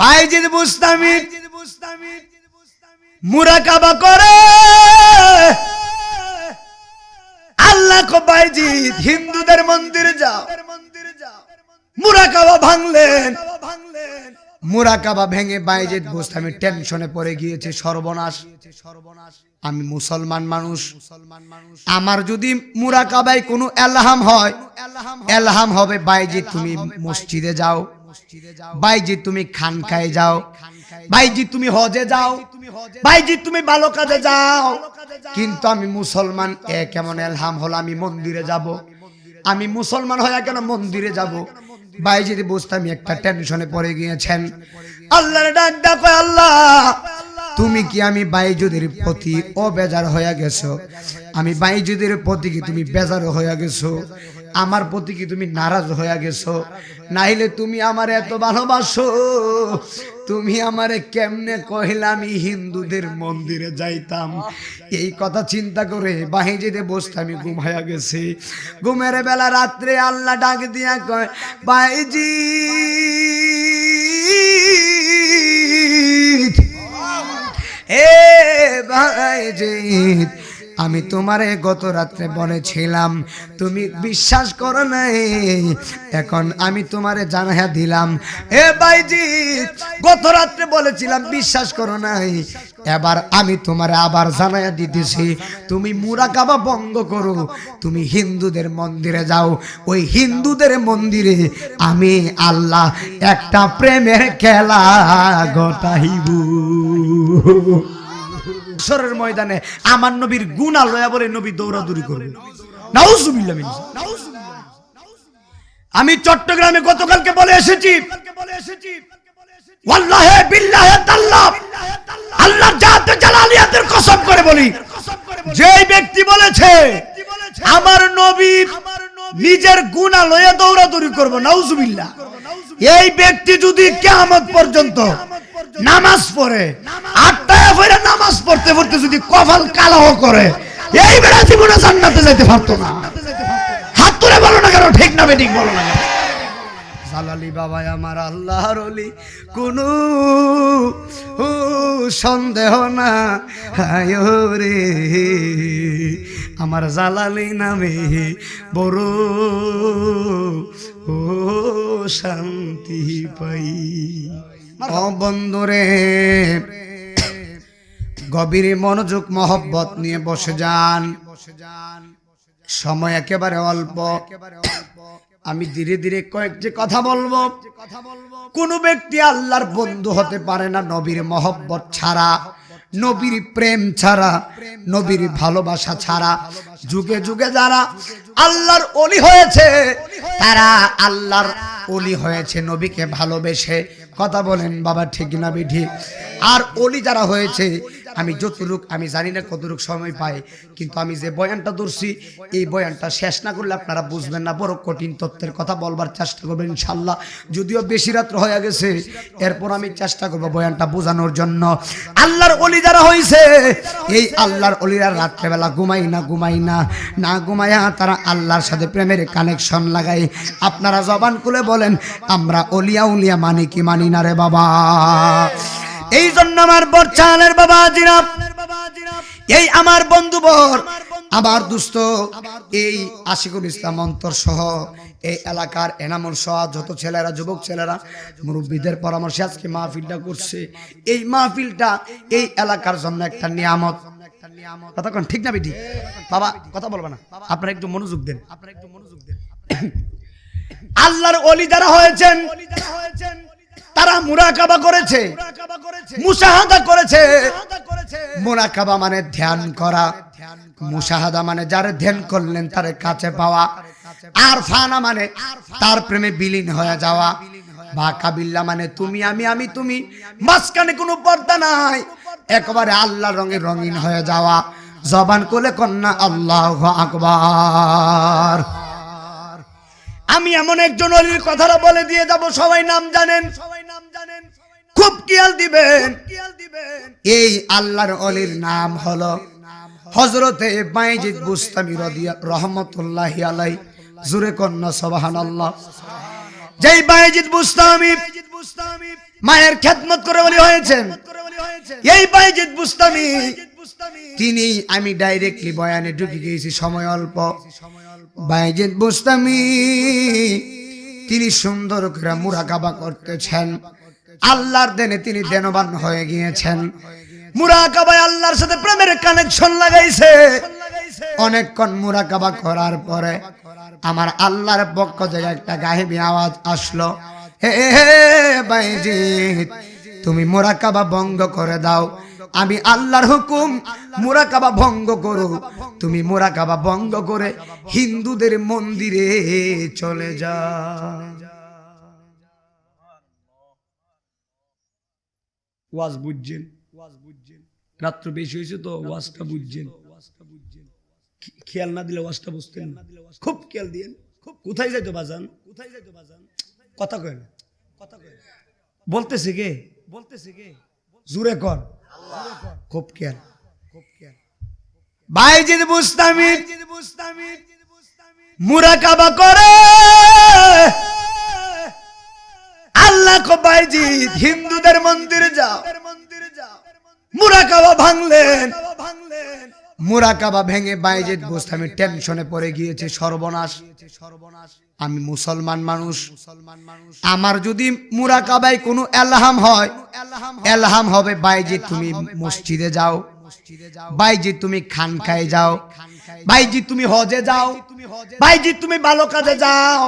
বাইজিদ বুস্তামি মুরাকাবা করে আল্লাহ কো বাইজিদ হিন্দুদের মন্দিরে যাও। মুরাকাবা ভাঙলেন, মুরাকাবা ভেঙে বাইজিদ বুস্তামি টেনশনে পড়ে গিয়েছে, সর্বনাশ। আমি মুসলমান মানুষ, আমার যদি মুরাকাবায় কোনো এলহাম হয়, এলহাম হবে বাইজিদ তুমি মসজিদে যাও, বাইজিদ তুমি খানকায় যাও, বাইজিদ তুমি হজে যাও, বাইজিদ তুমি ভালো কাজে যাও। কিন্তু আমি মুসলমান, এ কেমন এলহাম হলো আমি মন্দিরে যাব? আমি মুসলমান হয়ে কেন মন্দিরে যাব? বাইজিদ বুস্তামি একটা টেনশনে পড়ে গিয়েছেন। আল্লাহর ডাক ডাকো, আল্লাহ তুমি কি আমি বাইজিদের প্রতি অবেজার হয়ে গেছো? আমি বাইজিদের প্রতি কি তুমি বেজার হয়ে গেছো? আমার প্রতি কি তুমি নারাজ হয়ে গেছো? নাইলে তুমি আমার এত ভালোবাসো, তুমি আমারে কেমনে কহিলা আমি হিন্দুদের মন্দিরে যাইতাম? এই কথা চিন্তা করে বাইজিদে বুস্তামি ঘুমায়া গেছে। ঘুমের বেলা রাত্রে আল্লাহ ডাক দিয়া কয়, বাইজিদ, এ বাইজিদ, আমি তোমারে গত রাত্রে বলেছিলাম, তুমি বিশ্বাস করো নাই, এখন আমি তোমারে জানাইয়া দিলাম। এ বাইজিদ, গত রাত্রে বলেছিলাম বিশ্বাস করো নাই, এবার আমি তোমারে আবার জানাইয়া দিতেছি, তুমি মুরাকাবা বন্ধ করো, তুমি হিন্দুদের মন্দিরে যাও। ওই হিন্দুদের মন্দিরে আমি আল্লাহ একটা প্রেমের খেলা ঘটাইব। সরের ময়দানে আমার নবীর গুনাহ লয়া বলে নবী দৌড়াদৌড়ি করবে। নাউজুবিল্লাহ মিন। আমি চট্টগ্রামে গতকালকে বলে এসেছি, ওয়াল্লাহি বিল্লাহি তাআলা আল্লাহর জাতে জালালিয়াতের কসম করে বলি, যেই ব্যক্তি বলেছে আমার নবী নিজের গুনাহ লয়া দৌড়াদৌড়ি করবে, নাউজুবিল্লাহ, এই ব্যক্তি যদি কিয়ামত পর্যন্ত নামাজ পড়ে, আটটায় পড়ে নামাজ পড়তে পড়তে যদি কপাল কালো করে, এই বেড়া জীবনে জান্নাতে যাইতে পারতো না। হাত তুলে বলো না কেন, ঠিক না বেঠিক বলো না কেন? জালালি বাবা আমার আল্লাহর ওলি, কোনো সন্দেহ না রে, আমার জালালি নামে বড় ও শান্তি পাই। ও বন্ধুরে, গভীর মনোযোগ মহব্বত নিয়ে বসে যান, সময় একেবারে অল্প। আমি ধীরে ধীরে কয়েকটি কথা বলবো। কোন ব্যক্তি আল্লাহর বন্ধু হতে পারে না নবীর মহব্বত ছাড়া, নবীর প্রেম ছাড়া, নবীর ভালোবাসা ছাড়া। যুগে যুগে যারা আল্লাহর ওলি হয়েছে, তারা আল্লাহর ওলি হয়েছে নবীকে ভালোবেসে। কথা বলেন বাবা, ঠিক না বেঠিক? আর ওলি যারা হয়েছে, আমি যতটুক, আমি জানি না কতটুক সময় পাই, কিন্তু আমি যে বয়ানটা ধরছি, এই বয়ানটা শেষ না করলে আপনারা বুঝবেন না। বড় কঠিন তত্ত্বের কথা বলবার চেষ্টা করবেন ইনশাল্লাহ। যদিও বেশি রাত্র হয়ে গেছে, এরপর আমি চেষ্টা করবো বয়ানটা বোঝানোর জন্য। আল্লাহর ওলি যারা হয়েছে, এই আল্লাহর ওলিরা রাত্রেবেলা ঘুমাই না না ঘুমাইয়া তারা আল্লাহর সাথে প্রেমের কানেকশন লাগাই। আপনারা জবান খুলে বলেন, আমরা ওলিয়া উলিয়া মানি কি মানি না রে বাবা? এই জন্য আমার বরচালের বাবা জিরা, এই আমার বন্ধুবর, আমার দুস্থ, এই আশিকুল ইসলাম অন্তর সহ এই এলাকার এনামুল সহ যত ছেলেরা, যুবক ছেলেরা মুরব্বীদের পরামর্শে আজকে মাহফিলটা করছে। এই মাহফিলটা এই এলাকার জন্য একটা নিয়ামত। কথা কোন ঠিক না বেটি? বাবা কথা বলবা না, আপনারা একটু মনোযোগ দেন। আল্লাহর ওলি যারা হয়েছেন, তারা মুরাকাবা করেছে, মুশাহাদা করেছে। মুরাকাবা মানে ধ্যান করা, মুশাহাদা মানে যারা ধ্যান করলেন তার কাছে পাওয়া, আর ফানা মানে তার প্রেমে বিলীন হয়ে যাওয়া, বা কাবিল্লা মানে তুমি আমি, আমি তুমি, মাঝখানে কোনো পর্দা নাই, একেবারে আল্লাহর রঙে রঙিন হয়ে যাওয়া। জবান কোলে কন্যা আল্লাহু আকবার। আমি এমন একজন ওলির কথাটা বলে দিয়ে যাব, সবাই নাম জানেন, খুব খেয়াল দিবেন। এই আল্লাহর ওলির নাম হলো হযরতে বাইজিদ বুস্তামি রাহমাতুল্লাহি আলাইহি। জোরে কন্যা সুবহানাল্লাহ। যেই বাইজিদ বুস্তামি মায়ের খেদমত করে বলি হয়েছেন। এই বাইজিদ বুস্তামি তিনি, আমি ডাইরেক্টলি বয়ানে ঢুকে গিয়েছি, সময় অল্প। বাইজিদ বুস্তামি তিনি সুন্দর করে মুরাকাবা করতেছেন। আল্লাহর দেনে তিনি দেনবান হয়ে গিয়েছেন। মুরাকাবায় আল্লাহর সাথে প্রেমের কানেকশন লাগাইছে। অনেকক্ষণ মুরাকাবা করার পরে আমার আল্লাহর পক্ষ থেকে একটা গায়েবী আওয়াজ আসলো, হে বাইজিদ তুমি মুরাকাবা ভঙ্গ করে দাও। আমি আল্লাহর হুকুম, মুরাকাবা ভঙ্গ করো। তুমি মুরাকাবা ভঙ্গ করে হিন্দুদের মন্দিরে চলে যাও। ওয়াজ বুঝছেন? রাত্র বেশি হয়েছে তো ওয়াজটা বুঝছেন। খেয়াল না দিলে ওয়াজটা বুঝতেন না। খুব খেয়াল দিয়েন। খুব কোথায় যাইতো বাজান? কোথায় যাইতো বাজান? কথা কয় না, কথা কয় না। বলতেছে কে? বলতেছে কে? জুরে কর। খুব খেয়াল, খুব খেয়াল। বাইজিদ বুস্তামি মুরাকাবা করে আল্লাহ কো বাইজিদ হিন্দুদের মন্দিরে যাও। মুরাকাবা ভাঙলেন। মুরাকাবা ভেঙে বাইজিদ বুস্তামি টেনশনে পড়ে গিয়েছে, সর্বনাশ। আমি মুসলমান মানুষ, আমার যদি মুরাকাবায় কোনো এলহাম হয়, এলহাম হবে বাইজিদ তুমি মসজিদে যাও, বাইজিদ তুমি খানকায় যাও, বাইজিদ তুমি হজে যাও, বাইজিদ তুমি ভালো কাজে যাও।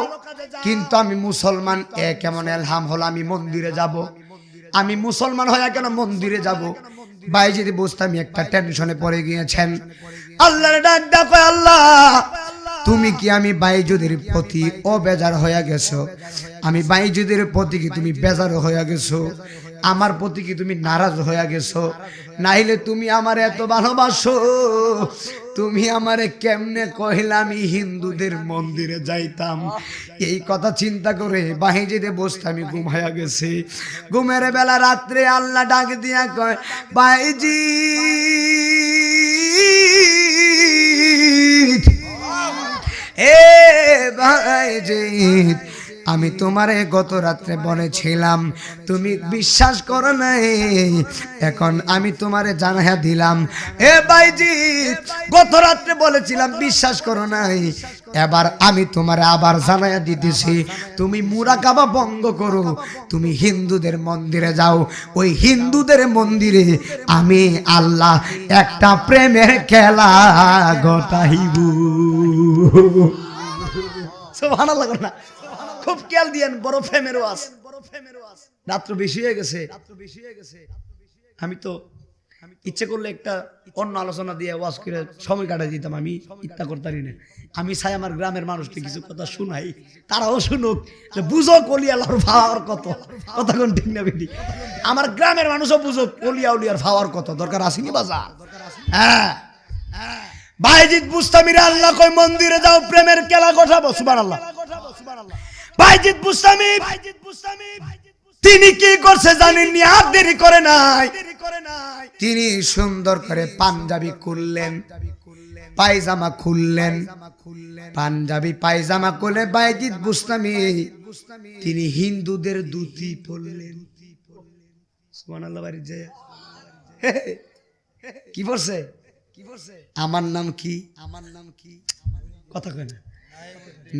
কিন্তু আমি মুসলমান, এ কেমন এলহাম হলো আমি মন্দিরে যাব? আমি মুসলমান হয়ে কেন মন্দিরে যাব? বাইজিদ বুস্তামি একটা টেনশনে পড়ে গিয়েছেন। আল্লাহর ডাক ডাকো, আল্লাহ তুমি কি আমি বাইজিদের প্রতি অবেজার হয়ে গেছো? আমি বাইজিদের প্রতি কি তুমি বেজার হয়ে গেছো? আমার প্রতি কি তুমি নারাজ হয়ে গেছো? নাইলে তুমি আমার এত ভালোবাসো, তুমি আমারে কেমনে কইলা আমি হিন্দুদের মন্দিরে যাইতাম? এই কথা চিন্তা করে বাইজিদে বুস্তামি ঘুমায়া গেছে। ঘুমের বেলা রাত্রে আল্লাহ ডাক দিয়া কয়, বাইজিদ এ বাইজিদ আমি তোমারে গত রাত্রে বলেছিলাম, তুমি বিশ্বাস করো নাই, এখন আমি তোমারে জানাইয়া দিলাম। এ বাইজিদ গত রাত্রে বলেছিলাম বিশ্বাস করো নাই, এবার আমি তোমারে আবার জানাইয়া দিতেছি, তুমি মুরাকাবা ভঙ্গ করো, তুমি হিন্দুদের মন্দিরে যাও। ওই হিন্দুদের মন্দিরে আমি আল্লাহ একটা প্রেমের খেলা ঘটাইব। সুবহানাল্লাহ না? খুব খেয়াল দিয়েন, বড় প্রেমের ওয়াজ। রাত্র বেশি হয়ে গেছে। আমি তো ইচ্ছে করলে একটা অন্য আলোচনা দিয়ে ওয়াজ করে সময় কাটাই দিতাম, আমি ইচ্ছা করতারি না। আমি চাই আমার গ্রামের মানুষকে কিছু কথা শুনাই, তারাও শুনুক, বুঝো কলিয়ালার ভাওয়ার কত, কথা কোন ঠিক না বেটি? আমার গ্রামের মানুষও বুঝুক কলিয়া উলিয়ার ভাওয়ার কত দরকার আসেনি বাজা। হ্যাঁ, বাইজিদ বুস্তামিরে আল্লাহ কই মন্দিরে যাও, প্রেমের খেলা গোছাবো। সুবহানাল্লাহ। বাইজিদ বুস্তামি তিনি কি করছে জানেননি? আর দেরি করে নাই, তিনি সুন্দর করে পাঞ্জাবি খুললেন, পায়জামা খুললেন, পাঞ্জাবি পায়জামা খুলে বাইজিদ বুস্তামি তিনি হিন্দুদের ধুতি পরলেন। সুবহানাল্লাহ। বাড়ি যায় কি বলছে? আমার নাম কি? আমার নাম কি? কথা কয় না।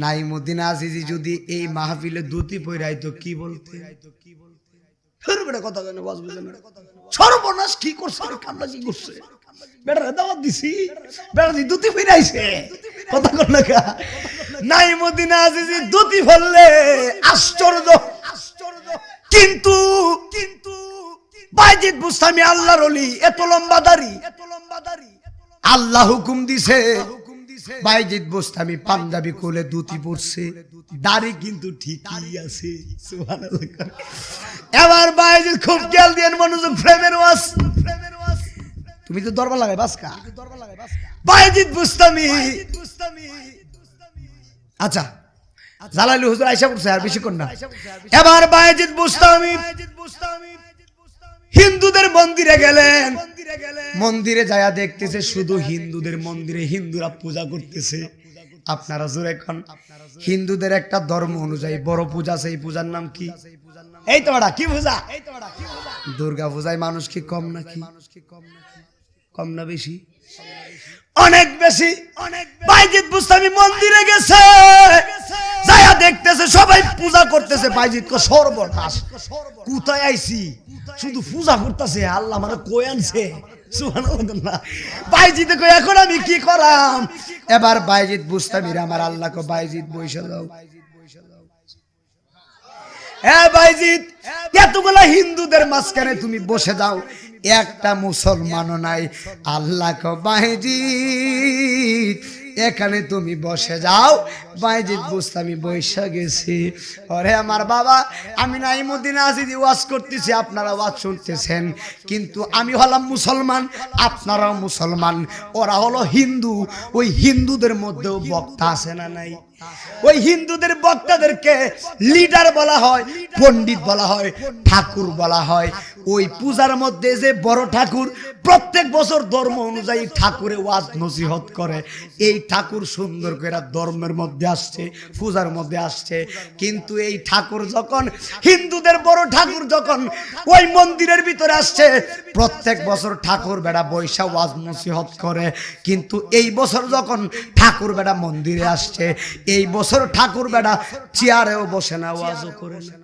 নাইমুদ্দিন আজিজি যদি এই মাহফিলে ধুতি পরাইতো কি বলতে? কথা কয় না, সর্বনাশ কি করছে? কামলা কি করছে? বেটারে দাওয়াত দিছি, বেটা ধুতি পরাইছে। কথা কয় না। নাইমুদ্দিন আজিজি ধুতি পরলে আশ্চর্য, কিন্তু বাইজিদ বুস্তামি আল্লাহর ওলি, এত লম্বা দাড়ি, আল্লাহ হুকুম দিছে। বাইজিদ বুস্তামি পাঞ্জাবি খুলে ধুতি পরছে, দাড়ি কিন্তু ঠিকই আছে। সুবহানাল্লাহ। এবার বাইজিদ খুব খেয়াল দিয়ে মনোযোগ, প্রেমের ওয়াজ। তুমি তো দরবার লাগাই বাসকা। বাইজিদ বুস্তামি, আচ্ছা জালালি হুজুর আয়েশা পড়ছে, আর বেশিক্ষণ না। এবার বাইজিদ বুস্তামি হিন্দুদের মন্দিরে গেলেন। মন্দিরে যায়া দেখতেছে শুধু হিন্দুদের মন্দিরে হিন্দুরা পূজা করতেছে। আপনারা জোরে এখন, হিন্দুদের একটা ধর্ম অনুযায়ী বড় পূজা আছে, এই পূজার নাম কি? এই তো বেটা কি পূজা? দুর্গা পূজায় মানুষ কি কম নাকি? কম না বেশি? অনেক বেশি। বাইজিদ বুস্তামি মন্দিরে গেছে, যায়া দেখতেছে সবাই পূজা করতেছে। বাইজিদ কো সর্বনাশ, কোথায় আইছি, শুধু পূজা করতেছে। আল্লাহ মানে কই আনছে? সুবহানাল্লাহ। বাইজিদ কই এখন আমি কি করাম? এবার বাইজিদ বুস্তামির আমার আল্লাহ কো বাইজিদ বইসা যাও। হ্যাঁ বাইজিদ, এতগুলা হিন্দুদের মাঝখানে তুমি বসে যাও, একটা মুসলমানও নাই। আল্লাহ কো বাইজিদ এখানে তুমি বসে যাও। বাইজিদ বুস্তামি বৈশা গেছি। ওরে আমার বাবা, আমি নাইমুদ্দিন আজিজি ওয়াজ করতেছি, আপনারা ওয়াজ শুনতেছেন, কিন্তু আমি হলাম মুসলমান, আপনারাও মুসলমান, ওরা হলো হিন্দু। ওই হিন্দুদের মধ্যেও বক্তা আছে না নাই? ওই হিন্দুদের বক্তাদেরকে লিডার বলা হয়, পণ্ডিত বলা হয়, ঠাকুর বলা হয়। ওই পূজার মধ্যে যে বড় ঠাকুর প্রত্যেক বছর ধর্ম অনুযায়ী ঠাকুরে ওয়াজ নসিহত করে, এই ঠাকুর সুন্দর করে ধর্মের মধ্যে আসছে, পূজার মধ্যে আসছে। কিন্তু এই ঠাকুর যখন, হিন্দুদের বড় ঠাকুর যখন ওই মন্দিরের ভিতরে আসছে, প্রত্যেক বছর ঠাকুর বেড়া বৈশা ওয়াজ নসিহত করে। কিন্তু এই বছর যখন ঠাকুর বেড়া মন্দিরে আসছে, এই বছর ঠাকুর বেড়া চেয়ারেও বসে না, ওয়াজও করে না।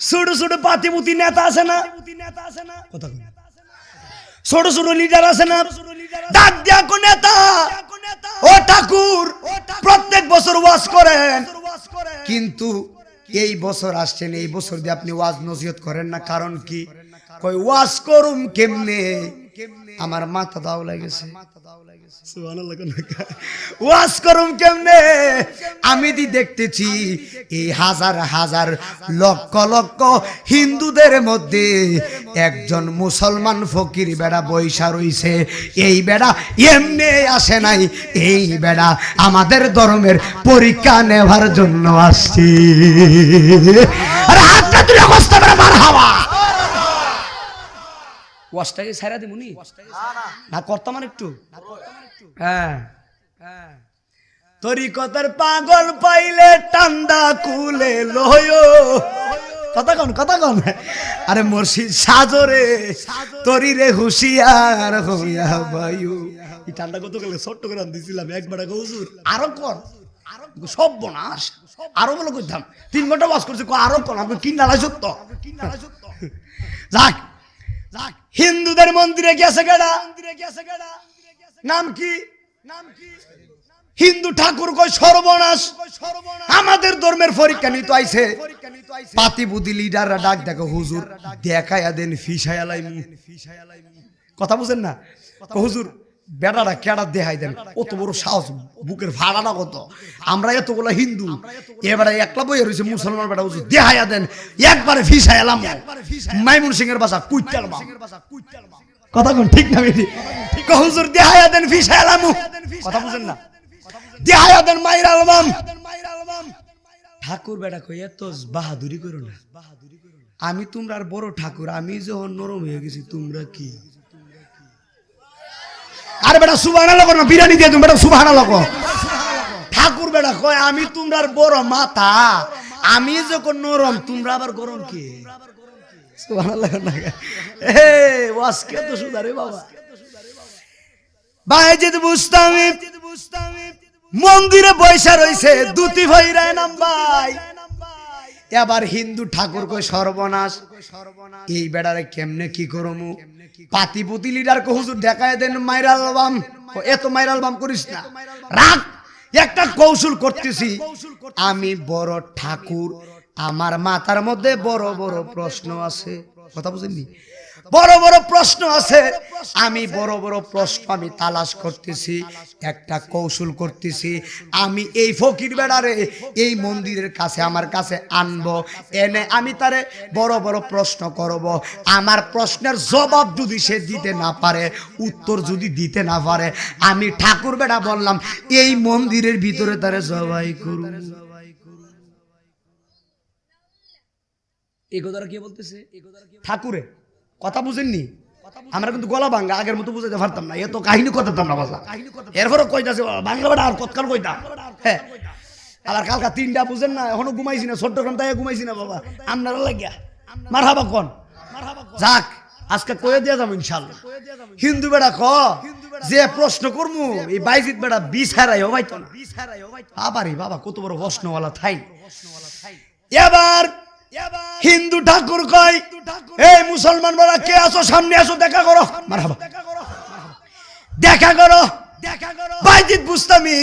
ছোট ছোট পাতিপুতি নেতা আছে না, ছোট ছোট লিডার আছে না, ডাক দিয়া কো নেতা, ও ঠাকুর প্রত্যেক বছর ওয়াজ করেন, কিন্তু এই বছর আসছেন, এই বছর দিয়ে আপনি ওয়াজ নসিহত করেন না, কারণ কি? কই ওয়াজ করুম কেমনে, আমার মাথা দাও লাগেছে। ওয়াজ করুম কেমনে? আমি দেখতেছি এই হাজার হাজার লক্ষ লক্ষ হিন্দুদের মধ্যে একজন মুসলমান ফকির বেড়া বৈশা রইছে। এই বেড়া এমনি আসে নাই, এই বেড়া আমাদের ধর্মের পরীক্ষা নেওয়ার জন্য আসছে। আরে হাতটা তুলে অবস্থা করে মার হাওয়া। ওয়াজটাকে ছাইরা দিমুনি না করতাম একটু? হ্যাঁ, তরিকতের পাগল পাইলে টান্ডা কুলে লয়। কথা কন, কথা কন। আরে মুর্শিদ সাজরে তরিরে হুশিয়ার হইয়া বায়ু। এই টান্ডা কত গেলে ছোট্ট করে দিছিলাম একবার হুজুর, আরো কর, সব বনাস আরো বলে কইতাম। 3 ঘন্টা ওয়াজ করছি, আরো কর, আমি কি নালাই সত্য। যাক, হিন্দুদের মন্দিরে গেছে গেডা, নাম কি? হিন্দু ঠাকুর কই সর্বনাশ, আমাদের ধর্মের পরীক্ষা নিতে আইছে। পাতিবুদি লিডাররা ডাক দেখো, হুজুর দেখাইয়া দেন ফিসায়ালাই। কথা বুঝেন না? হুজুর বেটাটা কেডা দেখাই দেন, কত বড় সাহস, বুকের ভাড়াটা কত। আমরা এতগুলো হিন্দু, এবারে একলা বইয়া রয়েছে মুসলমান বেটা, হুজুর দেখাইয়া দেন, একবারে ফিসায়ালাম। মাইমুন সিং এর বাসা কুইটালমা। কথা কোন ঠিক না বেটি? হুজুর দেখাইয়া দেন ফিসায়ালাম। কথা বুঝেন না? দেখাইয়া দেন মাইরালমাম। ঠাকুর বেটা কই এত বাহাদুরি করো না, আমি তোমরা বড় ঠাকুর, আমি যখন নরম হয়ে গেছি তোমরা কি? আরে বেটা সুবহানাল্লাহ করো না, বিরিয়ানি দিয়ে তুমি বেটা সুবহানাল্লাহ কর। ঠাকুর বেটা কয় আমি তোমরা বড় মাথা, আমি যখন নরম তোমরা আবার গরম কি? সুবহানাল্লাহ না? এ ওয়াজ কে তো সুদারে বাবা। বাইজিদ বুস্তামি মন্দিরে বৈশা রইছে, দুতি ভইরায় নাম ভাই। এবার হিন্দু ঠাকুর কই সর্বনাশ, এই বেড়ারে কেমনে কি করমু? পাতিপুতি লিডার কো হুজুর দেখায় দেন মাইরাল বাম। এত মাইরাল বাম করিস না, রাখ, একটা কৌশল করতেছি। আমি বড় ঠাকুর, আমার মাথার মধ্যে বড় বড় প্রশ্ন আছে। কথা বুঝেননি? বড় বড় প্রশ্ন আছে, আমি বড় বড় প্রশ্ন আমি তালাশ করতেছি, একটা কৌশল করতেছি। আমি এই ফকির বেড়ারে এই মন্দিরের কাছে আমার কাছে আনবো, এনে আমি তারে বড় বড় প্রশ্ন করব। আমার প্রশ্নের জবাব যদি সে দিতে না পারে, উত্তর যদি দিতে না পারে, আমি ঠাকুর বেড়া বললাম এই মন্দিরের ভিতরে তারে জবাই করুন। এই কথাটা কে বলতেছে? ঠাকুরে। কথা বুঝেননি? আমরা কিন্তু গলা ভাঙ্গা, আগের মতো বুঝাইতে পারতাম না, এত কাহিনী করতাম না বাবা। এরপরে কইতাছে বাংলা বেটা আর কতকাল কইতা। হ্যাঁ, আবার কালকা 3টা বুঝেন না, এখনো ঘুমাইছি না, চট্টগ্রাম তাই ঘুমাইছি না বাবা, আপনারা লাগিয়া মারহাবা কোন যাক আজকে কয়ে দিয়া যাবো ইনশাআল্লাহ। হিন্দু বেড়া ক যে প্রশ্ন করমু এই বাইজিৎ বেড়া বিছারাই হইতো না, আবারই বাবা কত বড় প্রশ্নওয়ালা থাই। এবার হিন্দু ঠাকুর কয় এই মুসলমান বেড়া কে আছো সামনে আসো দেখা করো, মারহাবা দেখা করো। বাইজিৎ বুস্তামি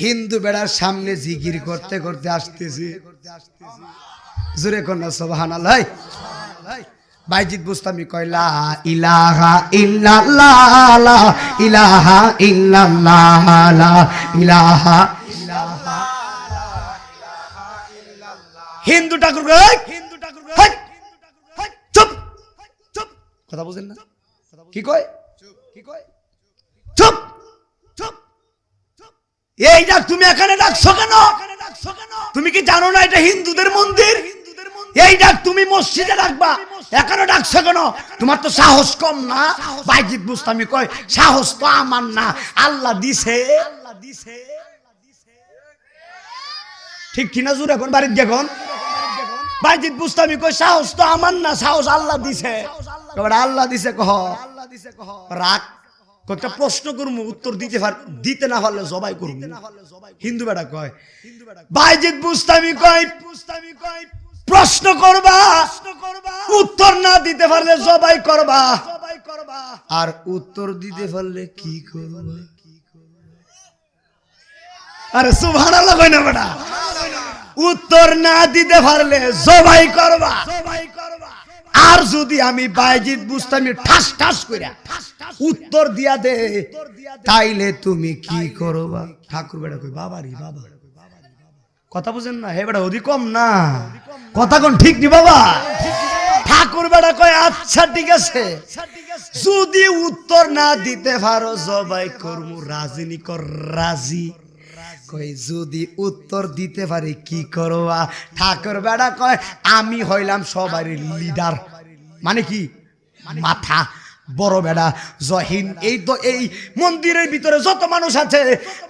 হিন্দু বেড়ার সামনে জিকির করতে করতে আসতেছি, জোরে কন্যা সুবহানাল্লাহ। বাইজিৎ বুস্তামি কয় লা ইলাহা ইল্লাল্লাহ লা ইলাহা ইল্লাল্লাহ লা ইলাহা ইল্লাল্লাহ। হিন্দু ঠাকুর কয় চুপ চুপ, কথা বুঝেন না কি কয়, চুপ চুপ। এই ডাক তুমি এখানে ডাকছো কেন? তুমি কি জানো না এটা হিন্দুদের মন্দির? এই ডাক তুমি মসজিদে ডাকবা, এখানে ডাকছো কেন? তোমার তো সাহস কম না? বাইজিৎ বুস্তামি কয় সাহস তো আমার না, আল্লাহ দিছে। ঠিক কিনা জোরে এখন বাড়ির দেখুন। বাইজিৎ বুস্তামি কয় সাহস তো আমার না, সাহস আল্লাহ দিছে। আল্লাহ দিছে কহ রাখ, একটা প্রশ্ন করবো উত্তর দিতে না পারলে জবাই করবো। হিন্দু বেড়া কয় বাইজিৎ বুস্তামি কয় প্রশ্ন করবা, উত্তর না দিতে পারলে জবাই করবা, আর উত্তর দিতে পারলে কি করবা? আরে সুবহানাল্লাহ কয় না বেটা, উত্তর না দিতে পারলে জবাই করবা। আর যদি আমি বাইজিৎ বুস্তামি ঠাস ঠাস কইরা উত্তর দিয়া দে তাইলে তুমি কি করবা? ঠাকুর বেটা কই বাবারি বাবা, কথা বুঝেন না? হে বেটা ওদি কম না, কথা কোন ঠিক নি বাবা? ঠাকুর বেটা কয় আচ্ছা ঠিক আছে, যদি উত্তর না দিতে পারো জবাই করমু, রাজি কর রাজি। কই যদি উত্তর দিতে পারি কি করবা? ঠাকুর বেটা কয় আমি হইলাম সবার লিডার, মানে কি মাথা বড় বেড়া জহিন। এই তো এই মন্দিরের ভিতরে যত মানুষ আছে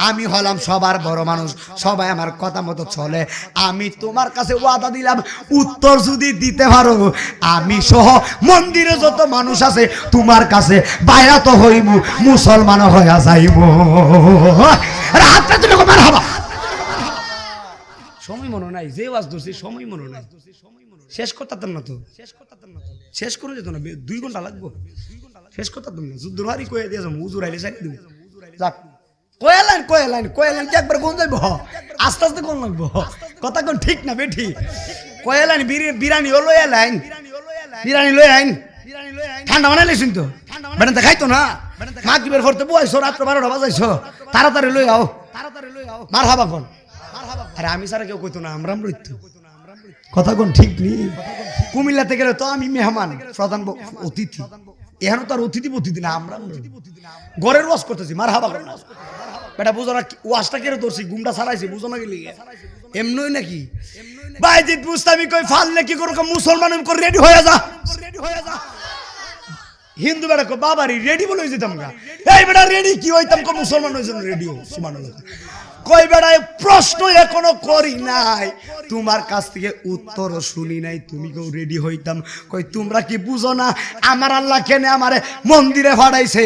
আমি হলাম সবার বড় মানুষ, সবাই আমার কথা মতো চলে। আমি তোমার কাছে ওয়াদা দিলাম উত্তর যদি দিতে পারো আমি সহ মন্দিরে যত মানুষ আছে তোমার কাছে বায়াত হইব, মুসলমান হইয়া যাইব। সময় মনে নাই যে ওয়াজ ধরছি, সময় মনে নাই, শেষ করতাম না তো, শেষ করে যেত না, 2 ঘন্টা লাগবো, শেষ করতাম না। যুদ্ধর হারি কয়ে দিয়ে যাবো, উজুর আইলে চাই দিব। যাক কয়েলাইন কি একবার কোন যাইব, আস্তে আস্তে কোন লাগবো, কথা কোন ঠিক না বেঠি। কয়েলাইন বিরিয়ানি লই আইন, বিরিয়ানি লই আইন, ঠান্ডা বানাইলে শুনতো বেড়ান খাইতো না, মাগরিবের পড়তে বইছো, রাত্র 12টা বাজাইছো, তাড়াতাড়ি লই আও, মারহাবা কোন। আরে আমি সারা কেউ কইতো না আমরাম রইতো, কথা কোন ঠিক নি? কুমিল্লাতে গেলে তো আমি মেহমান, প্রধান অতিথি, এখানে তো আর অতিথি না, আমরা ঘরের ওয়াজ করতেছি, মারহাবা কোন। বেটা বুঝো না ওয়াজটা কেন ধরছি, গুমটা ছাড়াইছি, বুঝো না গেলি এমনই নাকি? বাইজিৎ বুস্তামি কই ফাললে কি করো, মুসলমান রেডি হয়ে যা। হিন্দু বেটা কো বাবারি রেডি বলে যেতাম গা, এই বেটা রেডি কি হইতাম কো মুসলমান হইছেন রেডি হো সুবহানাল্লাহ। কই বেড়ায় প্রশ্ন এখনো করি নাই, তোমার কাছ থেকে উত্তরও শুনি নাই, তুমি কেউ রেডি হইতাম। কই তোমরা কি বুঝো না আমার আল্লাহ কেন আমারে মন্দিরে ফাড়াইছে?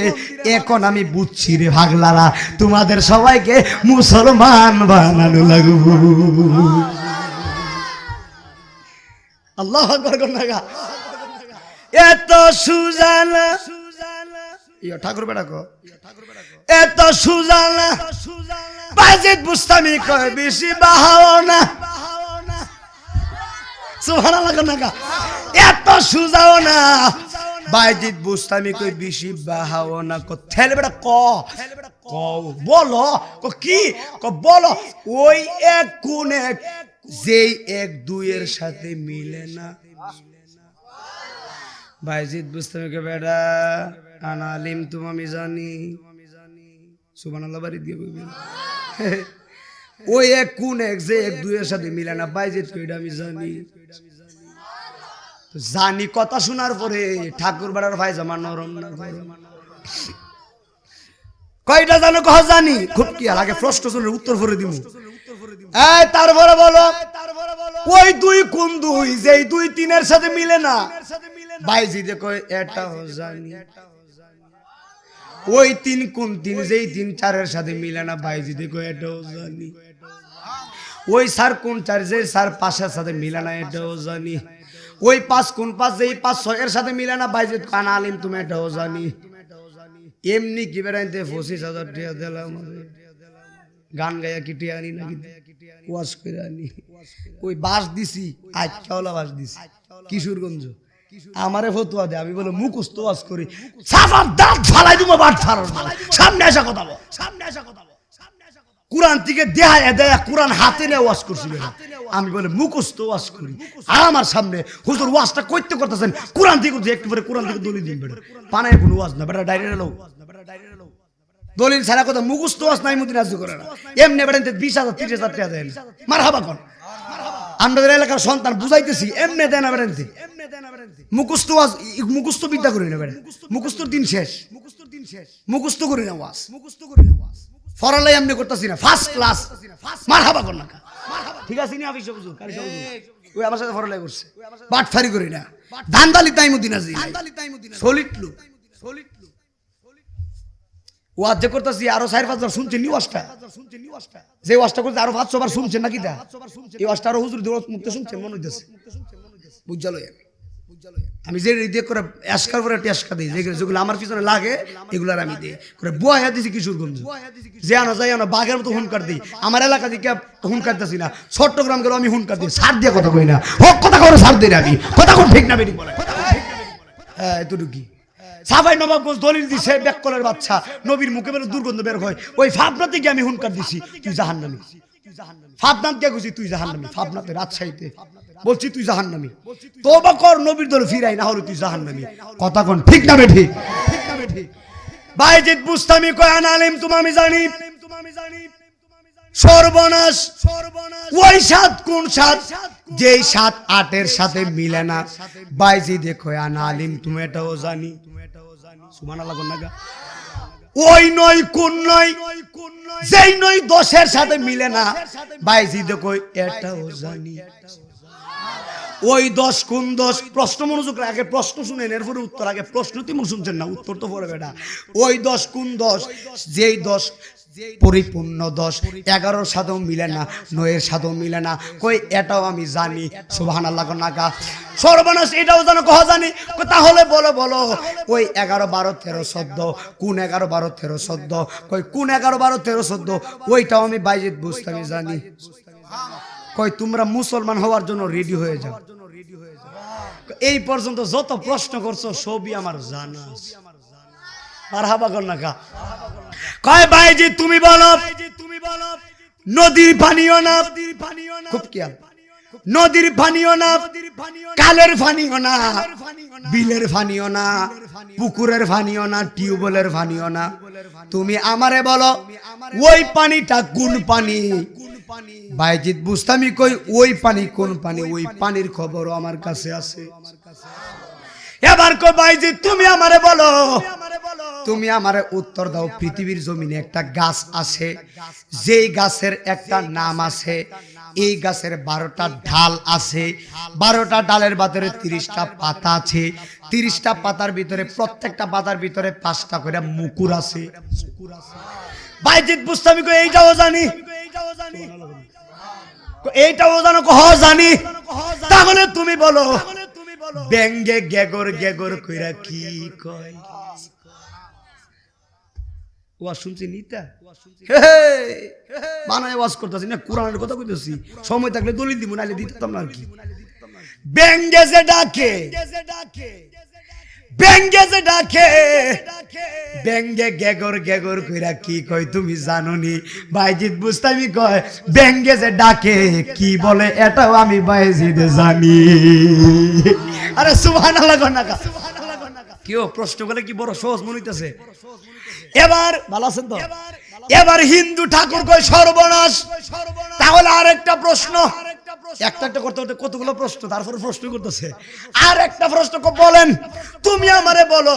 এখন আমি বুঝছি রে ভাগলারা, তোমাদের সবাইকে মুসলমান বানানো লাগবো। আল্লাহু আকবার করনাগা এত সুজানা ইয়া ঠাকুর বেটা কো এত সুজানা বাইজিৎ বুস্তামি কয় বেশি বাহাও না, সুবহানাল্লাহ করনাগা এত সুজাও না। বাইজিৎ বুস্তামি কয় বেশি বাহাও না, কো থেলে বেটা ক বলো কি বলো, ওই এক কোন এক যেই 1 2 এর সাথে মিলে না। বাইজিৎ বুস্তামি কয় বেটা আনা আলিম তুমি আমি জানি, সুবহানাল্লাহ বাড়ি দিয়ে বলবেন ওই এক কোন এক যে 1 2 এর সাথে মিলে না। বাইজিৎ কয় এটা আমি জানি, জানি কথা শোনার পরে ঠাকুর বেড়ার পায়জামা নরম না গরম? কয়টা জানো? কহ জানি। খুব কি আর আগে প্রশ্ন শুনে উত্তর করে দিমু। এই তারপরে বলো ওই দুই কোন দুই, যেই দুই তিনের সাথে মিলে না, বাইজিদে কয় এটাও জানি। ওই তিন কোন তিন, যেই তিন চারের সাথে মিলে না, বাইজিদে কয় এটাও জানি। ওই সার কোন চার, যে সার পাঁচের সাথে মিলে না, এটাও জানি। ওই পাঁচ কোন পাঁচ, যেই পাঁচ ছয়ের সাথে মিলে না, বাইজিদ কান আলিম তুমি এটাও জানি। এমনি কি বেড়াইতে 25,000 টাকা দিলাম, গান গাইয়া কিটে আনি নাকি ওয়াজ করে আনি। ওই বাস দিছি, আটটাওয়ালা বাস দিছি কিশোরগঞ্জ। আমারে ফতুয়া দে, আমি বলে মুখস্থ ওয়াজ করি, সাফার দাঁত ফালাই দিব, বাট ফাড়ার সামনে আসা কথা বল, সামনে আসা কথা বল। কুরআন থেকে দেয়া দেয়া কুরআন হাতে নিয়ে ওয়াজ করছিল। আমি বলে মুখস্থ ওয়াজ করি, আমার সামনে হুজুর ওয়াজটা করতে করতেছেন, কুরআন থেকে একটু পরে কুরআন থেকে দলিল দিন বেটা, পানায় কোনো ওয়াজ না বেটা, ডাইরেক্ট এলো দলিল ছাড়া কথা মুখস্থ ওয়াজ নাই মুদিন আজ করে না। এমনি বেড়াইতে 20,000 30,000 টাকা দেন, মারহাবা কোন আমাদের এলাকার সন্তান বুঝাইতেছি, এমনি দেন না বেড়াইতে মুখস্থ ওয়াজ, মুখস্থ বিদ্যা করি না বেড়া, মুখস্থর দিন শেষ, মুখস্থ করি না ওয়াজ, ফরালাই এমনি করতেছি না, ফার্স্ট ক্লাস মারহাবা কোন না, ঠিক আছে নি আফিস হুজুর কারি হুজুর ওই আমার সাথে ফরালাই করছে, বাটফারি করি না, ধান্দালি তাইমুদ্দিন আজি সলিড লুক ওয়াজ যে করতেছি, আরো 4-5 বার শুনছেন নি ওয়াজটা, যে ওয়াজটা করতে আরো 500 বার শুনছেন নাকি তা, এই ওয়াজটা আরো হুজুর দৌলত মুক্ত শুনছেন মনে হইতেছে, বুঝালো। আমি যে রিদে করে এসকার পরে টেস্কা দিই, যেগুলো আমার পিছনে লাগে এগুলার আমি দিই করে বুয়া হ্যা দিছি কিশোরগঞ্জ, যে আনা যাই আনা বাঘের মতো হুনকার দিই, আমার এলাকা দিকে হুনকার দিছি না, চট্টগ্রাম গেল আমি হুনকার দিই, সার দিয়ে কথা কই না, হক কথা করে সার দিই না আমি, কথা কোন ঠিক না বেটি বলে, হ্যাঁ এতটুকু। সাফাই নবাবগঞ্জ দলিল দিছে, বেককলের বাচ্চা নবীর মুখে বেরো দুর্গন্ধ বের হয়, ওই ফাবনাতে গিয়ে আমি হুনকার দিছি তুই জাহান্নামী, ফাবনাত কে কইছি তুই জাহান্নামী, ফাবনাতে রাজশাহীতে বলছি তুই জাহান্নামী, তওবা কর নবীর দল ফিরাই, না হলে তুই জাহান্নামী, কথা কোন ঠিক না বেঠি, বাইজিদ বুস্তামি কয় আনা আলিম তুমি আমি জানি, সর্বনাশ ওই সাত কোন সাত, যেই 7-8 সাথে মিলে না, বাইজিদে কয় আনা আলিম তুমি এটাও জানি, সুবহানাল্লাহ কোন না, ওই নয় কোন নয়, যেই নয় 10 সাথে মিলে না, বাইজিদে কয় এটাও জানি। ওই 10 কোন 10, প্রশ্ন মনোযোগ আগে প্রশ্ন শুনেন, এরপরে উত্তর, আগে প্রশ্ন তুমি শুনছেন না, উত্তর তো পড়ে বেটা। ওই 10 কোন 10, যেই 10 পরিপূর্ণ 10, 11 সাথেও মিলে না, 9 সাথেও মিলে না, কই এটাও আমি জানি, সুবহানাল্লাহ কোন না। সর্বনাশ এটাও জানো, কহ জানি, তাহলে বলো বলো ওই 11 12 13 14 কোন 11 12 13 14, কই কোন 11 12 13 14, ওইটাও আমি বাইজিদ বুস্তামি জানি। কই তোমরা মুসলমান হওয়ার জন্য রেডি হয়ে যাও, এই পর্যন্ত যত প্রশ্ন করছো সবই আমার জানা আছে, মারহাবা কোন না। কয় বাইজিদ তুমি বলো, নদীর পানিও না, খুব খেয়াল, নদীর পানিও না, কালের পানিও না, বিলের পানিও না, পুকুরের পানিও না, টিউবওয়েলের পানিও না, তুমি আমারে বলো ওই পানিটা কোন পানি? বাইজিদ বুস্তামি কই ওই পানি কোন পানি? ওই পানির খবরও আমার কাছে আছে। এবার কই বাইজিদ তুমি আমারে বলো, তুমি আমারে উত্তর দাও, পৃথিবীর জমিনে একটা গাছ আছে, যেই গাছের একটা নাম আছে, এই গাছের 12টা ডাল আছে, 12টা ডালের ভিতরে 30টা পাতা আছে, 30টা পাতার ভিতরে প্রত্যেকটা পাতার ভিতরে 5টা করে মুকুর আছে। বাইজিদ বুস্তামি কই এইটাও জানি, এইটাও জানো? কহ জানি। তাহলে তুমি বলো ব্যঙ্গে গেগর গেগর কইরা কি কয়? ওয়াজ শুনছি নিতা বানায় ওয়াজ করতেছি না, কোরআনের কথা কইতেছি, সময় থাকলে দলিল দিব, নাইলে দিতাম না আর কি। ব্যঙ্গে যে ডাকে, ব্যঙ্গে যে ডাকে, ব্যঙ্গে গেগর গেগর কইরা কি কয় তুমি জানোনি? বাইজিদ বুস্তামি কয় ব্যঙ্গে যে ডাকে কি বলে এটাও আমি বাইজিদ জানি। আরে সুবহানাল্লাহ কোন না, কেউ প্রশ্ন করে কি বড় সহজ মনে হইতেছে? এবার ভালো আছেন তো? এবার হিন্দু ঠাকুর কয় সর্বনাশ। তাহলে আরেকটা প্রশ্ন, একটা একটা করতে করতে কতগুলো প্রশ্ন, তারপরে প্রশ্ন করতেছে আর একটা প্রশ্ন বলেন তুমি আমারে বলো,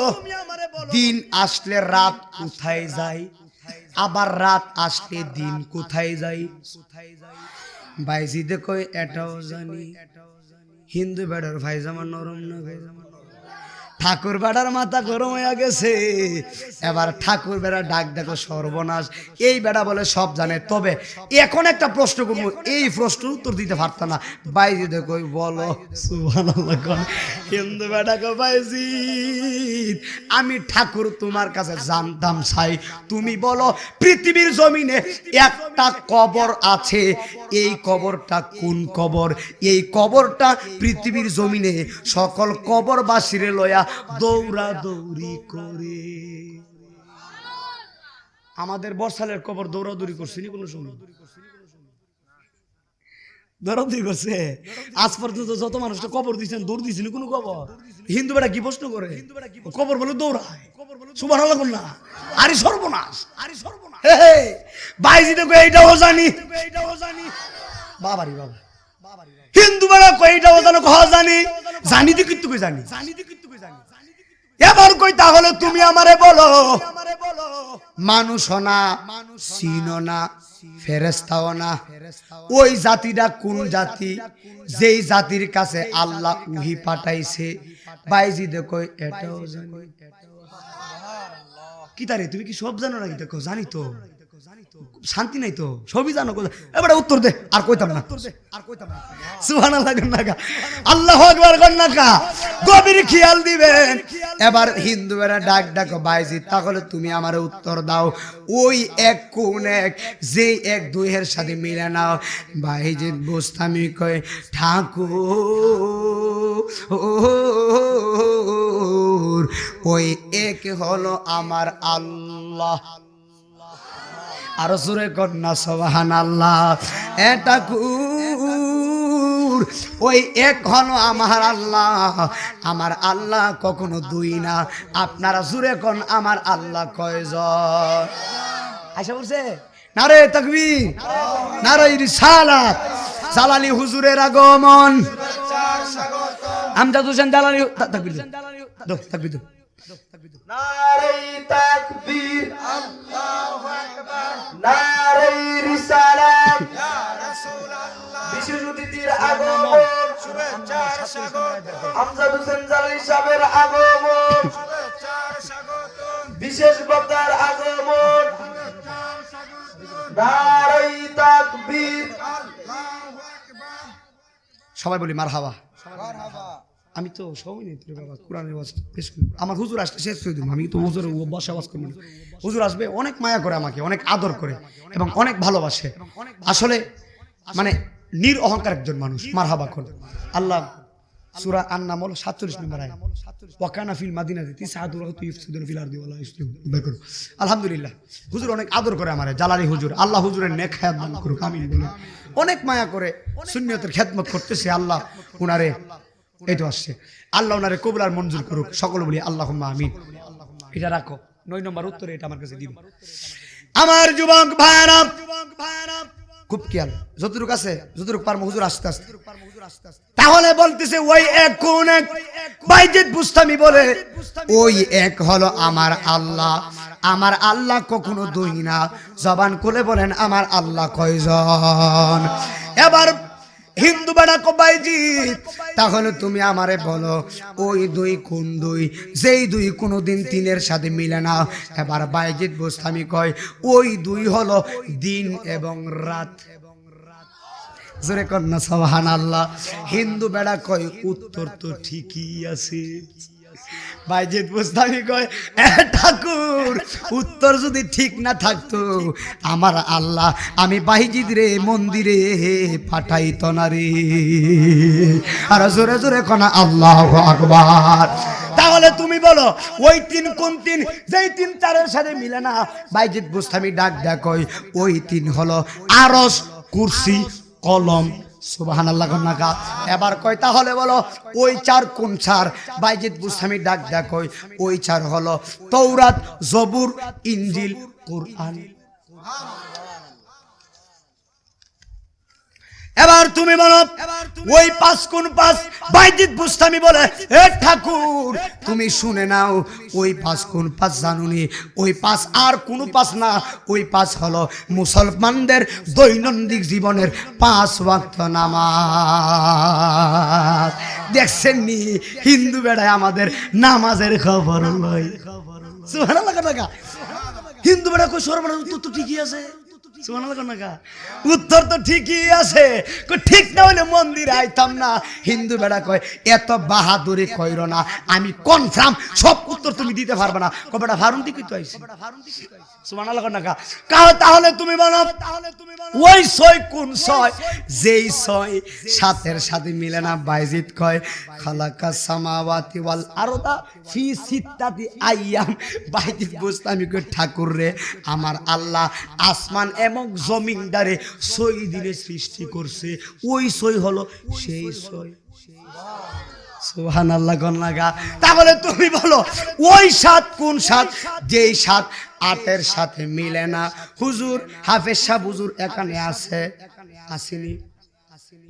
দিন আসলে রাত কোথায় যায়, আবার রাত আসলে দিন কোথায় যায়? বাইজিদে কই এটাও জানি হিন্দু বেড়ার ভাইজামা নরম না ঠাকুর বেড়ার মাথা গরম হয়ে গেছে এবার ঠাকুর বেড়া ডাক দেখো সর্বনাশ এই বেড়া বলে সব জানে তবে এখন একটা প্রশ্ন করবো এই প্রশ্ন উত্তর দিতে পারত না বাইজিদে কই বলো সুবহানাল্লাহ কোন হিন্দু বেড়া কো বাইজিদ আমি ঠাকুর তোমার কাছে জানতাম চাই তুমি বলো পৃথিবীর জমিনে একটা কবর আছে এই কবরটা কোন কবর এই কবরটা পৃথিবীর জমিনে সকল কবরবাসীরে লয়া দৌড়া দৌড়ি করে আমাদের বর্ষালের কবর দৌড়াদৌড়ি করছে নি কোনো সময় দৌড়াদৌড়ি করছে আজ পর্যন্ত যত মানুষটা কবর দিচ্ছেন দৌড় দিয়েছিল কোন কবর হিন্দু বেটা কি প্রশ্ন করে কবর বলে দৌড়ায় সুবহানাল্লাহ না আরে সর্বনাশ বাইজিতে কই এইটাও জানি বাবারি বাবা হিন্দু বেটা কই এইটাও জানো কহ জানি জানি দি কিন্তু কই জানি এবার কই তাহলে তুমি আমারে বলো মানুষ না চিনো না ফেরেশতাও না ওই জাতিটা কোন জাতি যেই জাতির কাছে আল্লাহ উহি পাঠাইছে বাইজিদে কই এটাও জানি কি তারে তুমি কি সব জানো নাকি দেখো জানি তো শান্তি নাই তো সবই জানো এবারে উত্তর দে আর কইতাম না সুবহানাল্লাহ গন্নাকা আল্লাহু আকবার গন্নাকা গভীর খেয়াল দিবেন এবার হিন্দুরা ডাক ডাকো বাইজি তাহলে তুমি আমারে উত্তর দাও ওই এক কোন এক যে এক দুইয়ের সাথে মিলে নাও বাইজি বুঝতামি কই ঠাকুর ওই এক হলো আমার আল্লাহ আর সুরে কন্যা সুবহানাল্লাহ এ ঠাকুর ওই এক হলো আমার আল্লাহ কখনো দুই না আপনারা সুরে কোন আমার আল্লাহ কয়জন আশা বলছে নারে তাকবীর নারে রিসালাত জালালি হুজুরের আগমন আমজাদ হোসেন জালালি তাকবীর দাও তাকবীর দাও নারে তাকবীর আল্লাহু আকবার নারে রিসালাত ইয়া রাসূলুল্লাহ বিশেষ অতিথির আগমন শুভেচ্ছার স্বাগত আমজাদ হোসেন জালালি সাহেবের আগমন শুভেচ্ছার স্বাগত বিশেষ বক্তার আগমন শুভেচ্ছার স্বাগত নারে তাকবীর আল্লাহু আকবার সবাই বলি মারহাবা মারহাবা আমি তো সময় নেই তোর বাবা কোরআনের ওয়াজ পেশ করি আমার হুজুর আসলে শেষ করে দেবো আমি তো হুজুর বসে ওয়াজ করবো হুজুর আসবে অনেক মায়া করে আমাকে অনেক আদর করে এবং অনেক ভালোবাসে আসলে মানে নির অহংকার একজন মানুষ মারহাবা কর আল্লাহ সূরা আন-নামল 47 নম্বর আয়াত ওয়াকানা ফিল মাদিনাতি তিসআতুরাতু ইফসিদুন ফিল আরদি ওয়ালা ইসলিহু বের আলহামদুলিল্লাহ হুজুর অনেক আদর করে আমারে জালালি হুজুর আল্লাহ হুজুরের নেক হায়াত দান করুক আমিন বলুন অনেক মায়া করে সুন্নিয়তের খেদমত করতেছে আল্লাহ উনারে এই তো আসছে আল্লাহ ওনারে কবুল আর মঞ্জুর করুক সকল বলি আল্লাহুম্মা আমিন এটা রাখো 9 নম্বর উত্তরে এটা আমার কাছে দিন আমার যুবক ভাইরা খুব খেয়াল যতটুকু আছে যতটুকু পারমু হুজুর আস্তে আস্তে তাহলে বলতেছে ওই এক কোন এক বাইজিদ বুস্তামি বলে ওই এক হলো আমার আল্লাহ কখনো দুই না জবান খুলে বলেন আমার আল্লাহ কয়জন এবার হিন্দু বেড়া কো বাইজিদ তাহলে তুমি আমারে বলো ওই দুই কোন দুই যেই দুই কোনোদিন তিনের সাথে মিলে না এবার বাইজিদ বুস্তামি কয় ওই দুই হলো দিন এবং রাত জোরে কন্যা সুবহানাল্লাহ হিন্দু বেড়া কয় উত্তর তো ঠিকই আছে বাইজিদ বুস্তামি কয় ঠাকুর উত্তর যদি ঠিক না থাকতো আমার আল্লাহ আমি বাইজিদ রে মন্দিরে পাঠাইত না রে আর জোরে জোরে কনা আল্লাহু আকবার তাহলে তুমি বলো ওই তিন কোন তিন যেই তিন চারের সাথে মিলে না বাইজিদ বুস্তামি ডাক ডাক কয় ওই তিন হলো আরশ কুরসি কলম সুবহানাল্লাহ গন্নাকা এবার কয় তাহলে বলো ওই চার কোন চার বাইজিদ বুস্তামি ডাক ডাক কয় ওই চার হলো তৌরাত জবুর ইনজিল কুরআন এবার তুমি বলো ওই 5 কোন 5? বাইজিদ বুস্তামি বলে এ ঠাকুর তুমি শুনে নাও, ওই 5 কোন 5 জানুনি? ওই 5 আর কোন 5 না, ওই 5 হলো মুসলমানদের দৈনন্দিন জীবনের 5 ওয়াক্ত নামাজ। দেখছেন নি হিন্দু বেড়ায় আমাদের নামাজের খবর লয়। সুবহানাল্লাহ কাকা, হিন্দু বেড়া কই সর্বনাশ, উত্তর তো ঠিকই আছে। উত্তর তো ঠিকই আছে, ঠিক না হলে মন্দিরে আইতাম না। হিন্দু বেড়া কয় এত বাহাদুরি কইরো না, আমি কনফার্ম সব উত্তর তুমি দিতে পারবে না। কবেটা ফারুন্দি কইতো আইছে সুবহানাল্লাহ কাকা। তাহলে তুমি বলো ওই 6 কোন 6? যেই 6 সাতের সাথে মিলে না। বাইজিদ কয় খালাকাস সামাওয়াতি ওয়াল আরদা ফি সিত্তাতি আইয়াম। বাইজিদ বুস্তামি কয় ঠাকুর রে, আমার আল্লাহ আসমান এবং জমিনদারে 6 দিনে সৃষ্টি করছে। ওই 6 হলো সেই 6। সুবহানাল্লাহ গণনাগা। তাহলে তুমি বলো ওই 7 কোন 7? যেই 7 8-এর সাথে মিলে না। হুজুর হাফেজ সাহেব হুজুর এখানে আছে, আসেনি?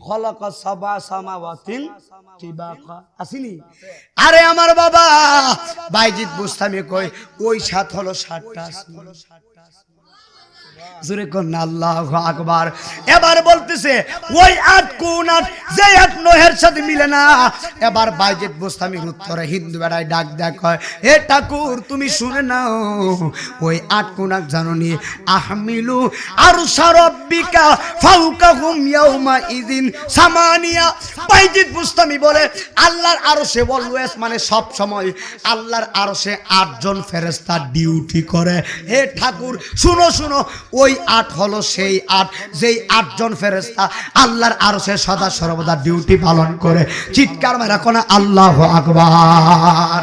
খলাকা সাবা সামাওয়াতিন তিবাকা, আসেনি? আরে আমার বাবা বাইজিদ বুস্তামি কয় ওই 7 হলো 7টা আসমান। জোরে কোন আল্লাহু আকবার। এবার বলতেছে ওই 8 কোন 8? যে 8 9-এর সাথে মিলে না। এবার বাইজিদ বুস্তামির উত্তরে হিন্দু বেড়ায় ডাক দেয়া কয় এ ঠাকুর তুমি শুনে নাও, ওই 8 কোন 8 জানোনি? আহমিলু আরশা রাব্বিকা ফাওকাহুম ইয়াউমা ইযিন সামানিয়া। বাইজিদ বুস্তামি বলে আল্লাহর আরশে অলওয়েজ মানে সব সময় আল্লাহর আরশে 8 জন ফেরেশতা ডিউটি করে। হে ঠাকুর শুনো শুনো, ওই 8 হলো সেই 8 যেই 8 জন ফেরেশতা আল্লাহর আরশে সদা সর্বদা ডিউটি পালন করে। চিৎকার মেরে কোনা আল্লাহু আকবার।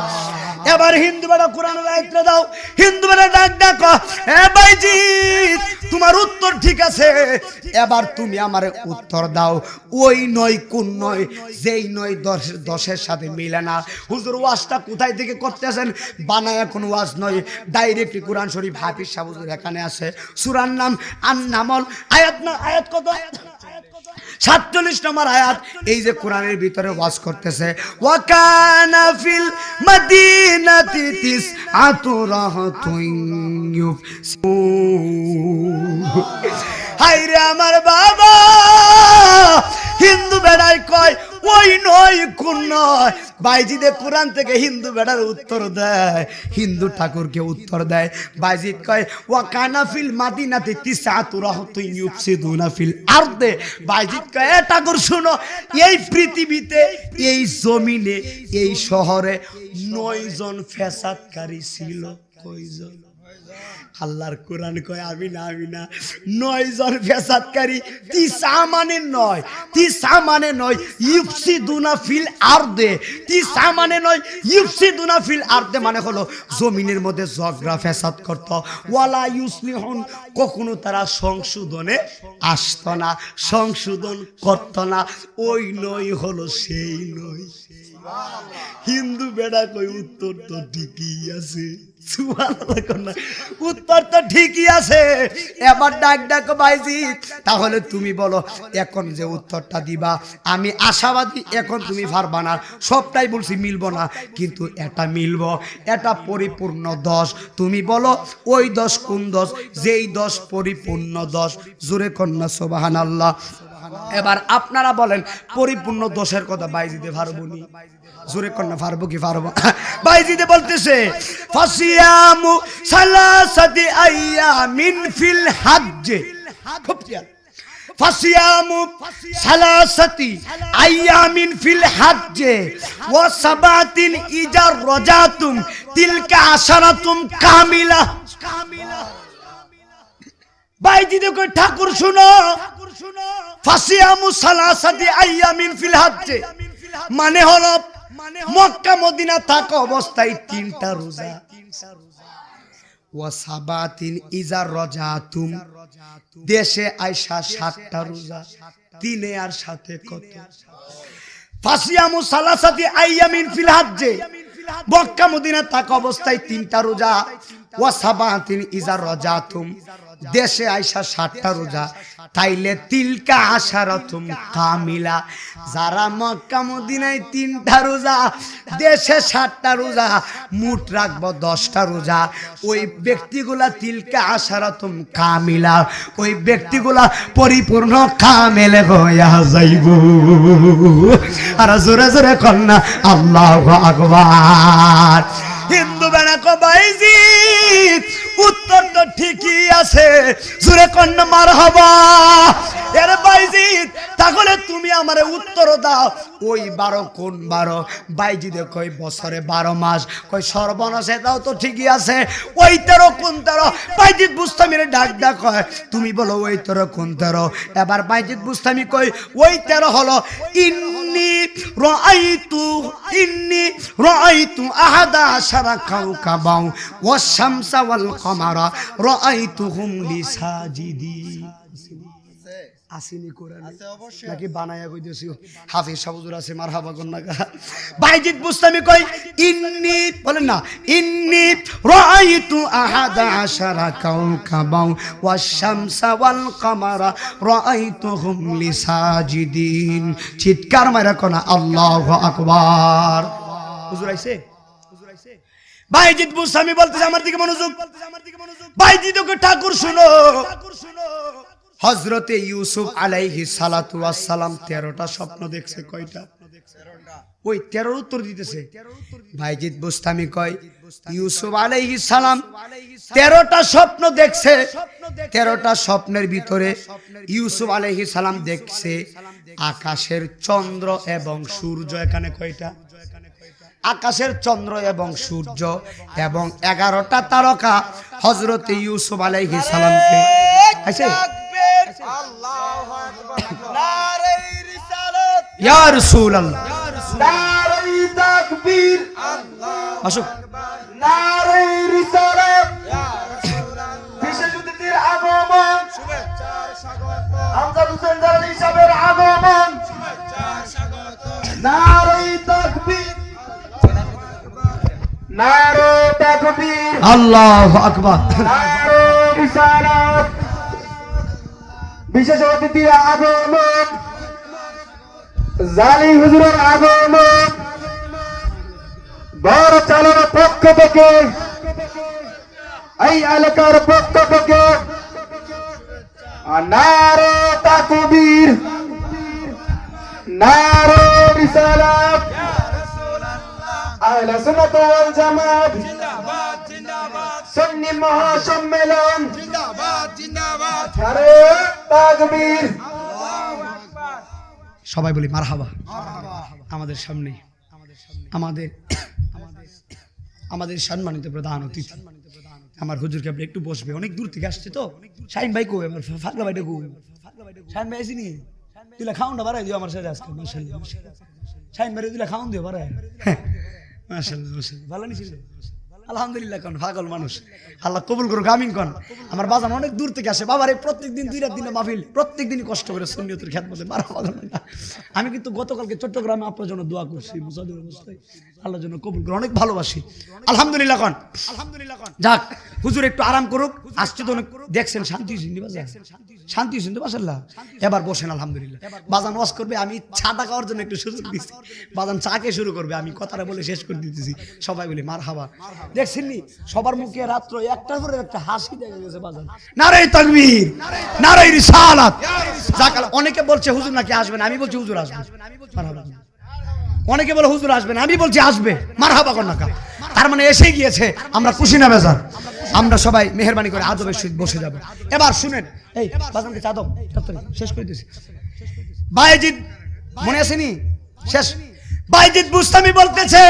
এবার হিন্দু বেড়া কোরআনের আয়াতটা দাও। হিন্দু বেড়া ডাক ডাকো এ বাইজিদ তোমার উত্তর ঠিক আছে, এবার তুমি আমারে উত্তর দাও ওই 9 কোন 9? যেই 9 10-এর সাথে মিলে না। হুজুর ওয়াজটা কোথায় থেকে করতেছেন? বানায়া কোন ওয়াজ নয়, ডাইরেক্ট কোরআন শরীফ হাফিজ সাহেব হুজুর এখানে আছে। সূরার নাম আন-নামল, আয়াত না আয়াত কত? 47 নম্বর আয়াত। এই যে কোরআনের ভিতরে ওয়াজ করতেছে ওয়া কানা ফিল মাদিনাতি তিসআতু রাহাতুন ইউফসু। হায়রে আমার বাবা, হিন্দু বেড়াই কয় ওই 9 কোন 9? বাইজিদে কোরআন থেকে হিন্দু বেড়ার উত্তর দেয়, হিন্দু ঠাকুরকে উত্তর দেয়। বাইজিদ কয় ওয়া কানা ফিল মাদিনাতি তিসআতু রাহাতুন ইউফসিদুনা ফিল আরদে। বাইজিদ কয় এ ঠাকুর শুনো, এই পৃথিবীতে এই জমিনে এই শহরে 9 জন ফ্যাসাদকারী ছিল। কয়জন? আল্লাহর কোরআন কয় আমি না 9 জন ফ্যাসাদকারী। তিসা মানে 9, তিসা মানে 9 ইউফসিদুনা ফিল আরদে। তিসা মানে 9 ইউফসিদুনা ফিল আরদে মানে হলো জমিনের মধ্যে ঝগড়া ফ্যাসাদ করত। ওয়ালা ইউসলিহুন, কখনো তারা সংশোধনে আসতো না, সংশোধন করত না। ওই 9 হলো সেই 9। হিন্দু বেড়া কই উত্তর তো ঠিকই আছে। উত্তর তো ঠিকই আছে। এবার ডাক ডাক বাইজিদ, তাহলে তুমি বলো এখন যে উত্তরটা দিবা আমি আশাবাদী এখন তুমি পারবা না। সবটাই বলছি মিলবো না, কিন্তু এটা মিলবো, এটা পরিপূর্ণ 10। তুমি বলো ওই 10 কোন 10? যেই 10 পরিপূর্ণ 10। জোরে কন্যা সুবহানাল্লাহ। এবার আপনারা বলেন পরিপূর্ণ 10-এর কথা বাইজিদে পারবো নি? জোরে কন্যা পারবো কি পারবো? বাইজিদে বলতেছে ফাসিয়ামু সালাসাতি আইয়ামিন ফিল হজ্জ। খুব খেয়াল, ফাসিয়ামু সালাসাতি আইয়ামিন ফিল হজ্জ ওয়া সাবাতিন ইজা রাজাতুম তিলকা আশারাতুম কামিলা। বাইজিদে কই ঠাকুর শুনো, ফাসিয়ামু সালাসাতি আইয়ামিন ফিল হজ্জ মানে হলো মক্কা মদিনা থাকা অবস্থায় 3টা রোজা। ওয়া সাবাতিন ইজা রাজাতুম, দেশে আইসা 7টা রোজা। 3 আর 7 কত? ফাসিয়ামু সালাসাতি আইয়ামিন ফিল হজ্জ, মক্কা মদিনা থাকা অবস্থায় 3টা রোজা। ওয়া সাবাতিন ইজা রাজাতুম, দেশে আইসা 60টা রোজা, তাইলে তিলকা আশারাতুম কামিলা। যারা মক্কা মদিনায় 3টা রোজা, দেশে 60টা রোজা, মোট রাখবো 10টা রোজা, ওই ব্যক্তিগুলা তিলকা আশারাতুম কামিলা, ওই ব্যক্তিগুলা পরিপূর্ণ কামেলে হইয়া যাইব। আর জোরে জোরে কন্যা আল্লাহু আকবার। হিন্দু বেনা কো বাইজি, উত্তর তো ঠিকই আছে, জোরে কন্যা মারহাবা। এর বাইজি, তাহলে তুমি আমারে উত্তর দাও, ওই 12 কোন 12? বাইজিদে কই বছরে 12 মাস, কই সর্বনাশ, এটাও তো ঠিকই আছে। ওই 13 কোন 13? বাইজিদ বুস্তামিরে ডাক ডাক কয়, তুমি বলো ওই 13 কোন 13? এবার বাইজিদ বুস্তামি কই ওই 13 হলো ইন্নি রাআইতু আহাদা আশারা কাওকাবাও ওয়াশ শামসা ওয়াল কমারা রাআইতুহুম লিসাজিদিন। আসেনি কোরআনে নাকি বানায়া কই দিছি? হাফিজ সাহুজুর আছে, মারহাবা কন্যা। বাইজিদ বুস্তামি কই ইন্নি, বলেন না, ইন্নি রাআইতু আহাদা আশারা কাওকাবাও ওয়াশ শামসা ওয়াল কমারা রাআইতুহুম লিসাজিদিন। চিৎকার মারা কোনা আল্লাহু আকবার। হুজুর আইছে? বাইজিদ বুস্তামি বলতেছে, আমার দিকে মনোযোগ। বাইজিদ ওকে ঠাকুর শুনো। হযরতে ইউসুফ আলাইহিস সালাতু ওয়াস সালাম 13টা স্বপ্ন দেখছে। কয়টা? ওই 13 উত্তর দিতেছে। বাইজিদ বুস্তামি কয় ইউসুফ আলাইহিস সালাম 13টা স্বপ্ন দেখছে। 13টা স্বপ্নের ভিতরে ইউসুফ আলাইহিস সালাম দেখছে আকাশের চন্দ্র এবং সূর্য। এখানে কয়টা? আকাশের চন্দ্র এবং সূর্য এবং 11টা তারকা হযরতে ইউসুফ আলাইহিস সালামকে আইছে। আল্লাহু আকবার। নারে রিসালাত, ইয়া রাসূলুল্লাহ, নারে তাকবীর, আল্লাহু আসুক। আকবার। নারে রিসালাত, ইয়া রাসূলুল্লাহ। বিশেষ অতিথির আগমন, শুভেচ্ছা স্বাগত। আমজাদ হোসেন জালালী সাহেবের আগমন, শুভেচ্ছা স্বাগত। নারে তাকবীর, নারে তাকবীর, আল্লাহু আকবার। নারে রিসালাত। বিশেষ অতিথির আগমন, জালি হুজুরের আগমন, বড় চালানোর পক্ষ থেকে, এই এলাকার পক্ষ থেকে নারে তাকবীর, নারে রিসালাত। আহলে সুন্নাত ওয়াল জামাত জিন্দাবাদ, জিন্দাবাদ। সুন্নি মহাসম্মেলন জিন্দাবাদ, জিন্দাবাদ। নারে তাকবীর। সবাই বলি মারহাবা। আমাদের সামনে আমাদের সম্মানিত প্রধান অতিথি আমার হুজুর কেবল একটু বসবে, অনেক দূর থেকে আসছে তো। শাহিন ভাই কই? আমার ফাগলা ভাইটা কই? শাহিন ভাই আসিনি? তুই খাউনটা বাড়াই দিও আমার সাথে আজকে। মাশাআল্লাহ, শাহিন ভাই তুই খাউন দিও বাড়াই। মাশাআল্লাহ, মাশাআল্লাহ, ভালো নিছিল। আলহামদুলিল্লাহ। কোন পাগল মানুষ, আল্লাহ কবুল করুক, আমিন কোন। আমার বাজান অনেক দূর থেকে আসে বাবারে, প্রত্যেকদিন 2 রাত দিনে মাহফিল, প্রত্যেকদিনই কষ্ট করে সুন্নিয়তের খেদমতে মারহাবা। আমি কিন্তু গতকালকে চট্টগ্রামে আপনার জন্য দোয়া করছি, মুসাদুর অবস্থায়, আল্লাহর জন্য কবুল করে, অনেক ভালোবাসি। আলহামদুলিল্লাহ কোন, আলহামদুলিল্লাহ কোন। যাক, হুজুর একটু আরাম করুক, আসছে তো অনেক, দেখছেন শান্তি শুনতে বাজান, শান্তি শুনতে মাশাআল্লাহ। এবার বসেন, আলহামদুলিল্লাহ। বাজান ওয়াজ করবে, আমি ছাটা খাওয়ার জন্য একটু সুযোগ দিচ্ছি। বাজান চাকে শুরু করবে, আমি কথাটা বলে শেষ করে দিতেছি। সবাই বলি মারহাবা। দেখছেন নি সবার মুখে রাত্র একটার পরে একটা হাসি দেখা গেছে বাজান। নারে তাকবীর, নারে রিসালাত। যাক, অনেকে বলছে হুজুর নাকি আসবেন, আমি বলছি হুজুর আসবে। মারহাবা। অনেকে বলে হুজুর আসবেন, আমি বলছি আসবে। মারহাবা কোন না। তার মানে এসে গিয়েছে, আমরা খুশি না বেজার? আমরা সবাই মেহেরবানি করে আদবের সহিত বসে যাব। এবার শুনেন, এই বাজানকে চাদম শেষ করে দিয়েছি। বাইজিদ মনে আসেনি? শেষ। বাইজিদ বুস্তামি বলতেছে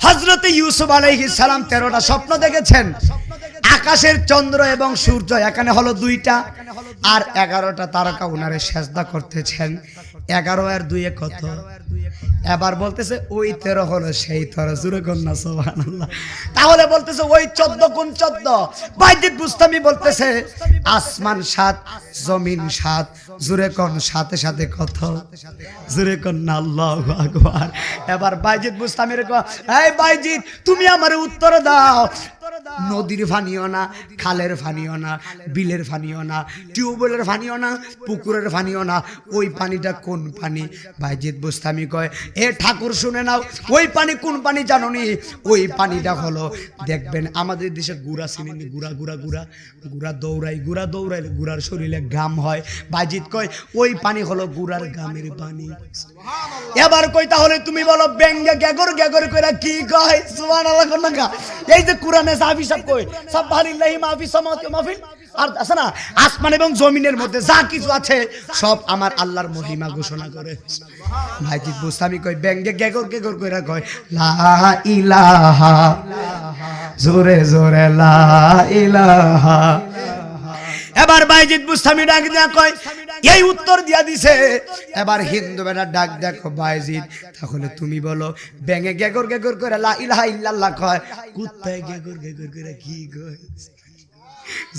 হযরতে ইউসুফ আলাইহিস সালাম 13টা স্বপ্ন দেখেছেন। আকাশের চন্দ্র এবং সূর্য এখানে হলো 2টা, আর 11টা তারকা উনারে সেজদা করতেছেন। 11 আর 2 কত? এবার বলতেছে ওই 13 হলো সেই 13। জোরে কোন না সুবহানাল্লাহ। তাহলে বলতেছে ওই 14 কোন 14? বাইজিদ বুস্তামি বলতেছে আসমান 7, জমিন 7। জোরে কোন সাথে সাথে কত? জোরে কোন না আল্লাহু আকবার। এবার বাইজিদ বুস্তামির কয়, এই বাইজিদ তুমি আমারে উত্তর দাও। নদীর পানিও না, খালের পানিও না, বিলের পানিও না, টিউবওয়েলের পানিও না, পুকুরের পানিও না। ওই পানিটা কোন পানি? বাইজিদ বুস্তামি কয়, এ ঠাকুর শুনে নাও, ওই পানি কোন পানি জানো নি? ওই পানিটা হলো, দেখবেন আমাদের দেশে গুড়া চিনি, গুড়া গুড়া গুড়া গুড়া দৌড়াইলে গুড়ার শরীরে ঘাম হয়। বাইজিদ কয় ওই পানি হলো গুড়ার ঘামের পানি। এবার কই তাহলে তুমি বলো ব্যঙ্গে গ্যাগর গ্যাগর কইরা কি কয়? সুবহানাল্লাহ কোন না? এই যে কোরআনে সাহাবী সব কই সাবহানাল্লাহি মা ফিস সামাওয়াতি ওয়া মা ফিল আর আছে না, আসমান এবং জমিনের মধ্যে যা কিছু আছে সব আমার আল্লাহর মহিমা ঘোষণা করে। বাইজিদ বুস্তামি কই ব্যঙ্গে গ্যাগর গ্যাগর কইরা কয় লা ইলাহা, জোরে জোরে লা ইলাহা। এবার বাইজিদ বুস্তামি ডাক দিয়া কয়, এই উত্তর দিয়া দিছে। এবার হিন্দু বেটা ডাক দেখো বাইজিদ, তাহলে তুমি বলো ব্যাঙে গেগর গেগর করে লা ইলাহা ইল্লাল্লাহ কয়, কুত্তায় গেগর গেগর করে কি কয়?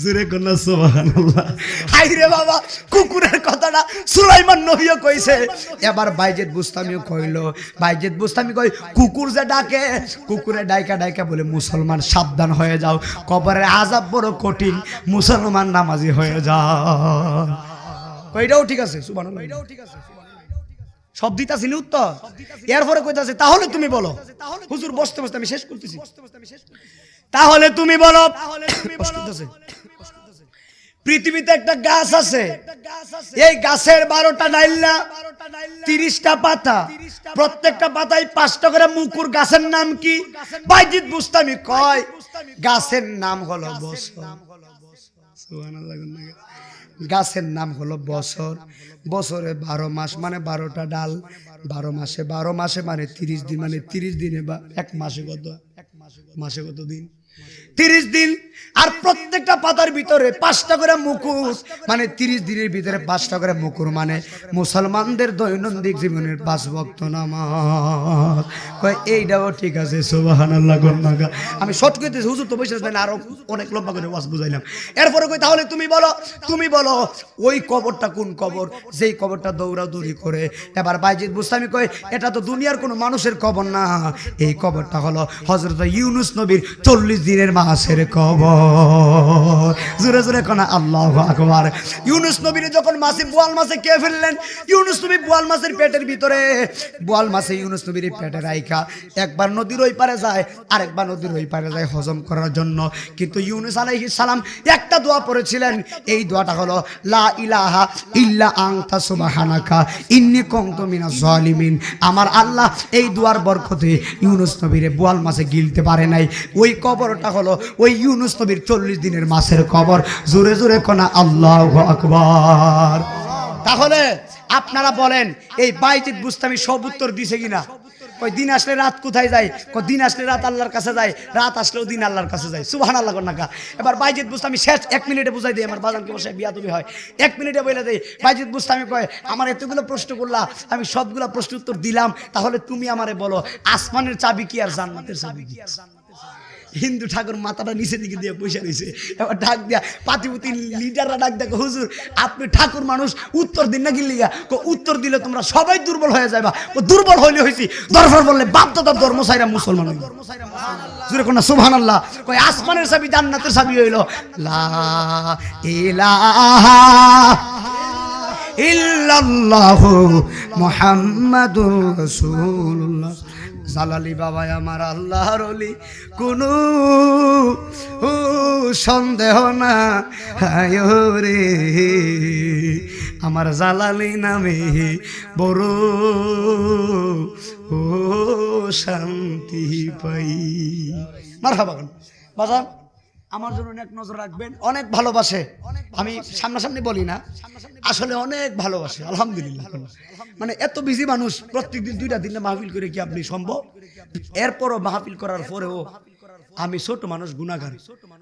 জোরে কোন সুবহানাল্লাহ। হাই রে বাবা, কুকুরের কথাটা সুলাইমান নবীও কইছে। এবার বাইজিদ বুস্তামিও কইলো, বাইজিদ বুস্তামি কই কুকুর যে ডাকে, কুকুরে ডাইকা ডাইকা বলে মুসলমান সাবধান হয়ে যাও, কবরের আযাব বড় কঠিন, মুসলমান নামাজি হয়ে যাও। এটাও ঠিক আছে, সুবহানাল্লাহ, এটাও ঠিক আছে। সব দিতাছি না উত্তর। এরপরে কইতাছে তাহলে তুমি বলো। হুজুর বসতে বসতে আমি শেষ করতেছি। তাহলে তুমি বলো, পৃথিবীতে একটা গাছ আছে, এই গাছের 12টা ডাইল্লা, 30টা পাতা, প্রত্যেকটা পাতায় 5টা করে মুকুর। গাছের নাম কি? বাইজিদ বুস্তামি কয় গাছের নাম হলো বছর। সুবহানাল্লাহ। গাছের নাম হলো বছর। বছরে 12 মাস মানে 12টা ডাল, 12 মাসে মানে 30 দিন, মানে 30 দিনে বা এক মাসে কত? মাসে কত দিন? 30 দিন। আর প্রত্যেকটা পাতার ভিতরে 5টা করে মুকুর, মানে 30 দিনের ভিতরে 5টা করে মুকুর, মানে মুসলমানদের দৈনন্দিন জীবনের 5 ওয়াক্ত নামাজ। কয় এইটাও ঠিক আছে, সুবহানাল্লাহ। গন্নাগা আমি শর্ট কইতেছি, হুজুর তো বসে আছেন, আরো অনেক লম্বা করে ওয়াজ বুঝাইলাম। এরপরে কই তাহলে তুমি বলো, তুমি বলো ওই কবরটা কোন কবর যেই কবরটা দৌড়াদৌড়ি করে? এবার বাইজিদ বুস্তামি কয় এটা তো দুনিয়ার কোনো মানুষের কবর না, এই কবরটা হলো হযরত ইউনুস নবীর 40 দিনের মাসের কবর। জোরে জোরে কোনা আল্লাহু আকবার। ইউনুস নবীর যখন বোয়াল মাছে কে ফেললেন, ইউনুস নবী বোয়াল মাছের পেটের ভিতরে, বোয়াল মাছে ইউনুস নবীর পেটে রাইখা একবার নদীর ওই পারে যায়, আরেকবার নদীর ওই পারে যায় হজম করার জন্য। কিন্তু ইউনুস আলাইহিস সালাম একটা দোয়া পড়েছিলেন, এই দোয়াটা হলো লা ইলাহা ইল্লা আনতা সুবহানাকা ইন্নী কুনতু মিনাজ জালিমিন। আমার আল্লাহ এই দোয়ার বরকতে ইউনুস নবীরে বোয়াল মাছে গিলতে পারে নাই। ওই কবরটা হলো ওই ইউনুস নবীর 40 দিনের মাসের কবর। জোরে জোরে কোনা আল্লাহু আকবার। তাহলে আপনারা বলেন এই বাইজিদ বুস্তামি সব উত্তর দিছে কিনা? কই দিন আসলে রাত কোথায় যায়? কই দিন আসলে রাত আল্লাহর কাছে যায়, রাত আসলেও দিন আল্লাহর কাছে যায়। সুবহানাল্লাহ গন্নাকা। এবার বাইজিদ বুস্তামি শেষ 1 মিনিটে বুঝাই দেই, আমার বাজানকে বসে বিয়াদবি হয়। 1 মিনিটে বলে দেই। বাইজিদ বুস্তামি কয় আমার এতগুলো প্রশ্ন করলা, আমি সবগুলো প্রশ্ন উত্তর দিলাম, তাহলে তুমি আমারে বলো আসমানের চাবি কি আর জান্নাতের চাবি কি? হিন্দু ঠাকুর মাথাটা নিচে দিকে দিয়ে পয়সা রয়েছে। এবার ডাক দিয়া পাতিপুতি লিডাররা ডাক দেখো, হুজুর আপনি ঠাকুর মানুষ, উত্তর দিন না গিলিগা। উত্তর দিলে তোমরা সবাই দুর্বল হয়ে যাবা। ও দুর্বল হইলে হইছি, দরবার বললে বাপ দাদা ধর্ম ছাইরা মুসলমান হইল। জোরে কোনা সুবহানাল্লাহ। কই আসমানের চাবি জান্নাতের চাবি হইল লা ইলাহা ইল্লাল্লাহু মুহাম্মাদুর রাসূলুল্লাহ। জালালি বাবা আমার আল্লাহর ওলি, কোনো সন্দেহ না রে, আমার জালালি নামে বড় শান্তি পাই। মারহাবা বাজান, আমার জন্য অনেক নজর রাখবেন, অনেক ভালোবাসে। আমি সামনাসামনি বলি না, আসলে অনেক ভালোবাসে আলহামদুলিল্লাহ। মানে এত বিজি মানুষ, প্রত্যেকদিন 2টা 3টা মাহফিল করে কি আপনি সম্ভব? এরপরও মাহফিল করার পরেও আমি ছোট মানুষ, গুনাহগার,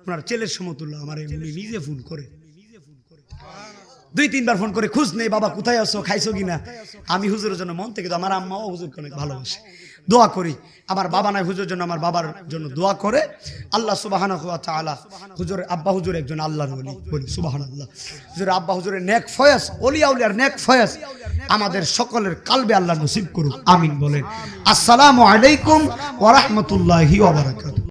ওনার ছেলের সমতুল্য। আমার নিজে ফোন করে 2-3 বার ফোন করে খোঁজ নেই, বাবা কোথায় আছো, খাইছো কিনা। আমি হুজুরের জন্য মন থেকে, আমার আম্মাও হুজুরকে অনেক ভালোবাসে, দোয়া করি। আমার বাবা নাই, হুজুরের জন্য আমার বাবার জন্য দোয়া করে। আল্লাহ সুবহানাহু ওয়া তাআলা হুজুরের আব্বা হুজুর একজন আল্লাহর ওলি, বলি সুবহানাল্লাহ। হুজুরের আব্বা হুজুরের নেক ফয়েজ, ওলিয়া উলিয়ার নেক ফয়েজ আমাদের সকলের কালবে আল্লাহ নসিব করুক, আমিন বলেন। আসসালামু আলাইকুম ওয়া রাহমাতুল্লাহি ওয়া বারাকাতুহু।